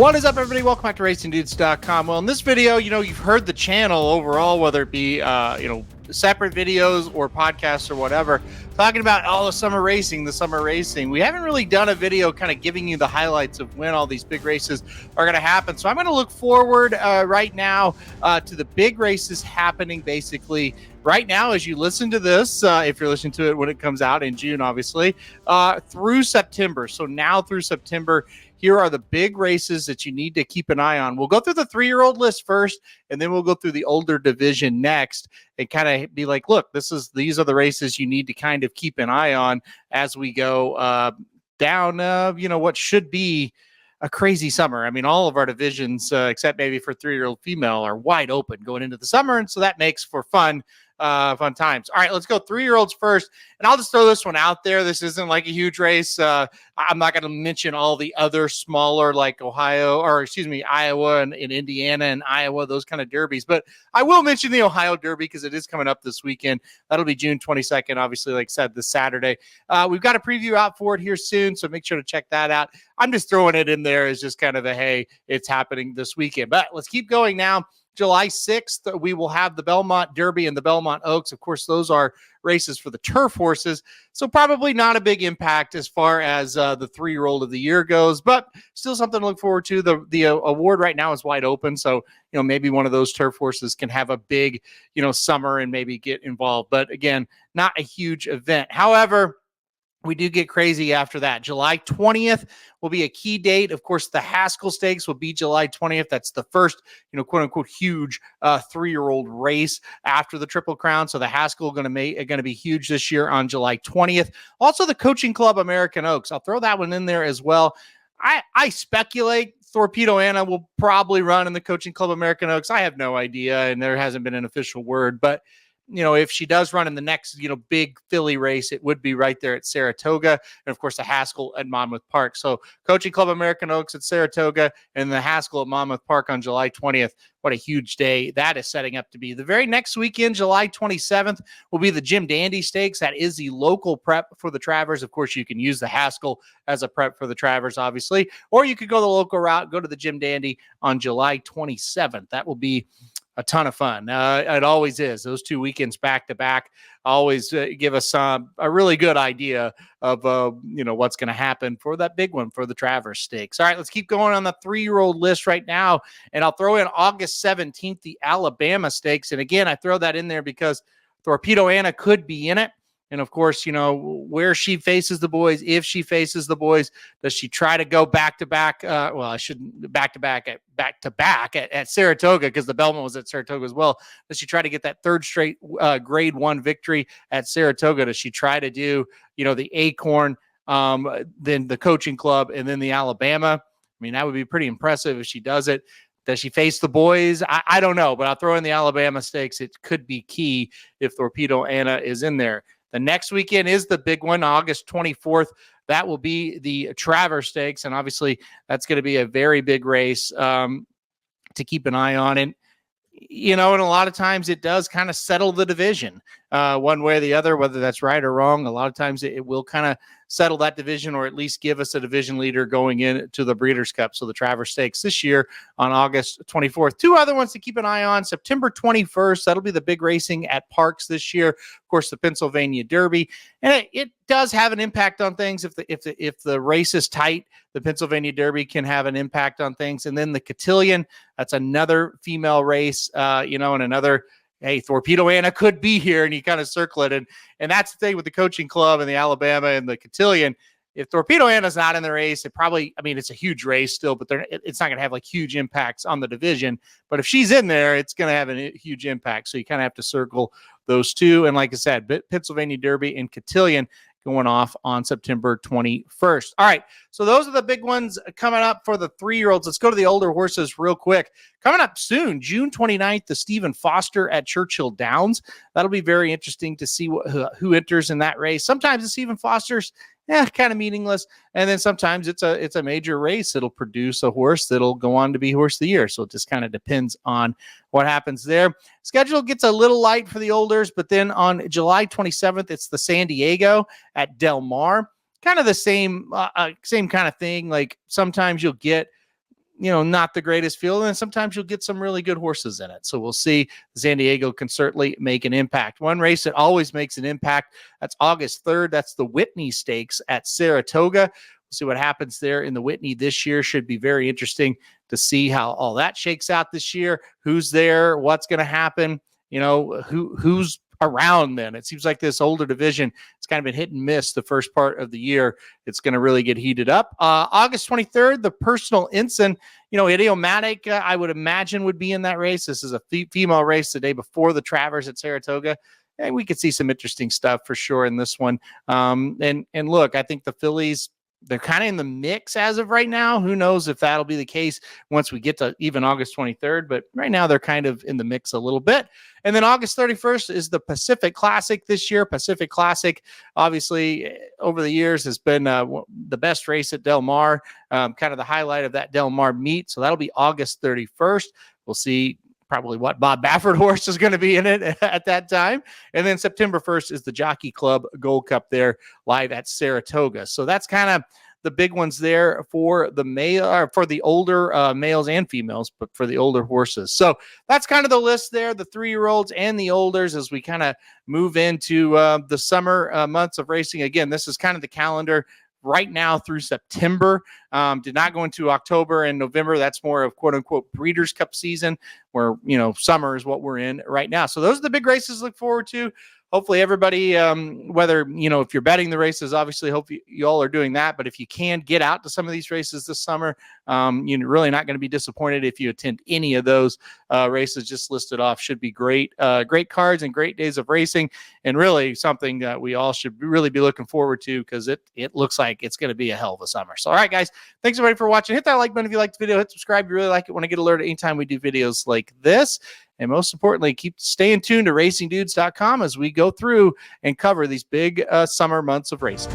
What is up, everybody? Welcome back to RacingDudes.com. Well, in this video, you've heard the channel overall, whether it be, separate videos or podcasts or whatever, talking about all the summer racing. We haven't really done a video kind of giving you the highlights of when all these big races are going to happen. So I'm going to look forward right now to the big races happening basically right now as you listen to this, if you're listening to it when it comes out in June, obviously, through September. So now through September, here are the big races that you need to keep an eye on. We'll go through the 3-year-old list first, and then we'll go through the older division next and kind of be like, look, these are the races you need to kind of keep an eye on as we go down, what should be a crazy summer. I mean, all of our divisions, except maybe for 3-year-old female, are wide open going into the summer, and so that makes for fun times. All right, let's go 3-year-olds first, and I'll just throw this one out there. This isn't like a huge race. I'm not going to mention all the other smaller, like Iowa and Indiana and Iowa, those kind of derbies, but I will mention the Ohio Derby because it is coming up this weekend. That'll be June 22nd, obviously, like I said, this Saturday. We've got a preview out for it here soon, so make sure to check that out. I'm just throwing it in there as just kind of a, hey, it's happening this weekend. But let's keep going now. July 6th, we will have the Belmont Derby and the Belmont Oaks. Of course, those are races for the turf horses, so probably not a big impact as far as the 3-year-old of the year goes, but still something to look forward to. The award right now is wide open, so maybe one of those turf horses can have a big summer and maybe get involved. But again, not a huge event. However, we do get crazy after that. July 20th will be a key date. Of course, the Haskell Stakes will be July 20th. That's the first, quote unquote, huge 3-year-old race after the Triple Crown. So the Haskell going to be huge this year on July 20th. Also, the Coaching Club American Oaks. I'll throw that one in there as well. I speculate Thorpedo Anna will probably run in the Coaching Club American Oaks. I have no idea, and there hasn't been an official word, but if she does run in the next, big filly race, it would be right there at Saratoga. And of course, the Haskell at Monmouth Park. So Coaching Club American Oaks at Saratoga and the Haskell at Monmouth Park on July 20th. What a huge day that is setting up to be. The very next weekend, July 27th, will be the Jim Dandy Stakes. That is the local prep for the Travers. Of course, you can use the Haskell as a prep for the Travers, obviously, or you could go the local route, go to the Jim Dandy on July 27th. That will be a ton of fun. It always is. Those 2 weekends back to back always give us a really good idea of what's going to happen for that big one for the Travers Stakes. All right, let's keep going on the 3-year-old list right now, and I'll throw in August 17th the Alabama Stakes. And again, I throw that in there because Thorpedo Anna could be in it. And of course, where she faces the boys, if she faces the boys, does she try to go back-to-back? I shouldn't back-to-back at Saratoga because the Belmont was at Saratoga as well. Does she try to get that third straight grade 1 victory at Saratoga? Does she try to do, the Acorn, then the Coaching Club, and then the Alabama? I mean, that would be pretty impressive if she does it. Does she face the boys? I don't know, but I'll throw in the Alabama Stakes. It could be key if Thorpedo Anna is in there. The next weekend is the big one, August 24th. That will be the Travers Stakes, and obviously that's going to be a very big race to keep an eye on. And, and a lot of times it does kind of settle the division one way or the other, whether that's right or wrong. A lot of times it will kind of settle that division or at least give us a division leader going into the Breeders' Cup. So the Travers Stakes this year on August 24th. 2 other ones to keep an eye on. September 21st, that'll be the big racing at Parks this year. Of course, the Pennsylvania Derby. And it does have an impact on things. If the race is tight, the Pennsylvania Derby can have an impact on things. And then the Cotillion, that's another female race, and another, hey, Thorpedo Anna could be here, and you kind of circle it. And that's the thing with the Coaching Club and the Alabama and the Cotillion. If Thorpedo Anna's not in the race, it's a huge race still, but it's not going to have like huge impacts on the division. But if she's in there, it's going to have a huge impact. So you kind of have to circle those 2. And like I said, Pennsylvania Derby and Cotillion going off on September 21st. All right, so those are the big ones coming up for the 3-year-olds. Let's go to the older horses real quick. Coming up soon, June 29th, the Stephen Foster at Churchill Downs. That'll be very interesting to see who enters in that race. Sometimes the Stephen Foster's kind of meaningless, and then sometimes it's a major race. It'll produce a horse that'll go on to be Horse of the Year. So it just kind of depends on what happens there. Schedule gets a little light for the olders, but then on July 27th, it's the San Diego at Del Mar. Kind of the same kind of thing. Like sometimes you'll get not the greatest field. And sometimes you'll get some really good horses in it. So we'll see. San Diego can certainly make an impact. One race that always makes an impact, that's August 3rd. That's the Whitney Stakes at Saratoga. We'll see what happens there in the Whitney this year. Should be very interesting to see how all that shakes out this year. Who's there? What's going to happen? Who's around then. It seems like this older division, it's kind of been hit and miss the first part of the year. It's going to really get heated up. August 23rd, the Personal Ensign, Idiomatic, I would imagine would be in that race. This is a female race the day before the Travers at Saratoga. And we could see some interesting stuff for sure in this one. And look, I think the fillies, they're kind of in the mix as of right now. Who knows if that'll be the case once we get to even August 23rd, but right now they're kind of in the mix a little bit. And then August 31st is the Pacific Classic this year. Pacific Classic, obviously, over the years has been the best race at Del Mar, kind of the highlight of that Del Mar meet. So that'll be August 31st. We'll see probably what Bob Baffert horse is going to be in it at that time. And then September 1st is the Jockey Club Gold Cup there live at Saratoga. So that's kind of the big ones there for the for the older males and females, but for the older horses. So that's kind of the list there, the 3-year-olds and the olders, as we kind of move into the summer months of racing. Again, this is kind of the calendar right now through September. Did not go into October and November. That's more of quote unquote Breeders' Cup season, where summer is what we're in right now. So those are the big races to look forward to. Hopefully everybody, whether, if you're betting the races, obviously hope you all are doing that. But if you can get out to some of these races this summer, you're really not going to be disappointed if you attend any of those races just listed off. Should be great, great cards and great days of racing, and really something that we all should really be looking forward to, because it looks like it's going to be a hell of a summer. So, all right, guys, thanks everybody for watching. Hit that like button if you liked the video. Hit subscribe if you really like it. Want to get alerted anytime we do videos like this. And most importantly, keep staying tuned to racingdudes.com as we go through and cover these big summer months of racing.